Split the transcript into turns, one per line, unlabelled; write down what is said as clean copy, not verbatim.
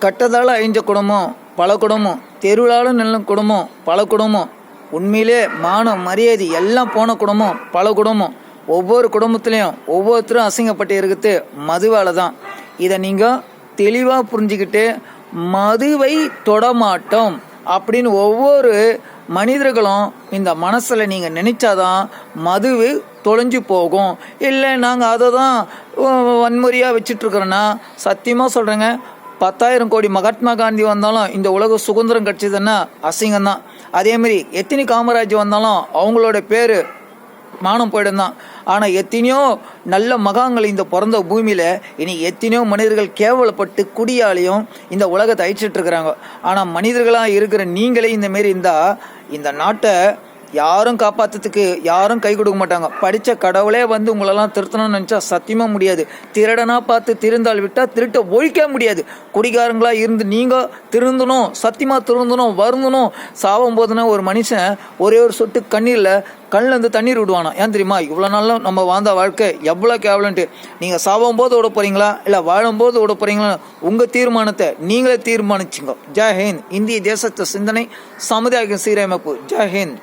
கட்டதால் அழிஞ்ச குடும்பம் பல குடும்பம், தெருவிலாலும் நல்ல குடும்பம் பல குடும்பம், உண்மையிலே மானம் மரியாதை எல்லாம் போன குடும்பம் பல குடும்பம். ஒவ்வொரு குடும்பத்துலேயும் ஒவ்வொருத்தரும் அசிங்கப்பட்டு இருக்குது மதுவால் தான். இதை நீங்கள் தெளிவாக புரிஞ்சுக்கிட்டு மதுவை தொடமாட்டோம் அப்படின்னு ஒவ்வொரு மனிதர்களும் இந்த மனசில் நீங்கள் நினைச்சாதான் மதுவு தொலைஞ்சு போகும். இல்லை நாங்கள் அதை தான் வன்முறையாக வச்சிட்ருக்குறோன்னா சத்தியமாக சொல்கிறேங்க, 10,000 கோடி மகாத்மா காந்தி வந்தாலும் இந்த உலக சுதந்திரம் கிடச்சிதுன்னா அசிங்கம்தான். அதேமாரி எத்தனை காமராஜ் வந்தாலும் அவங்களோட பேர் மானம் போயிடும் தான். ஆனால் எத்தனையோ நல்ல மகாங்கள் இந்த பிறந்த பூமியில் இனி எத்தனையோ மனிதர்கள் கேவலப்பட்டு குடியாலையும் இந்த உலகத்தை அழிச்சிட்டு இருக்கிறாங்க. ஆனால் மனிதர்களாக இருக்கிற நீங்களே இந்தமாரி இருந்தால் இந்த நாட்டை யாரும் காப்பாற்றுறதுக்கு யாரும் கை கொடுக்க மாட்டாங்க. படித்த கடவுளே வந்து உங்களெல்லாம் திருத்தணும்னு நினச்சா சத்தியமாக முடியாது. திருடனாக பார்த்து திருந்தால் விட்டால் திருட்ட ஒழிக்க முடியாது. குடிகாரங்களாக இருந்து நீங்கள் திருந்தணும், சத்தியமாக திருந்தணும், வருந்தணும். சாவும் போதுன்னா ஒரு மனுஷன் ஒரே ஒரு சொட்டு கண்ணீரில் கண்ணிலேருந்து தண்ணீர் விடுவானா. ஏன் தெரியுமா? இவ்வளோ நாளும் நம்ம வாழ்ந்த வாழ்க்கை எவ்வளோ கேவலன்ட்டு. நீங்கள் சாவும் போது விட போகிறீங்களா இல்லை வாழும்போது விட போகிறீங்களா? உங்கள் தீர்மானத்தை நீங்களே தீர்மானிச்சுங்க. ஜெய் ஹிந்த். இந்திய தேசத்தை சிந்தனை சமுதாய சீரமைப்பு. ஜெய் ஹிந்த்.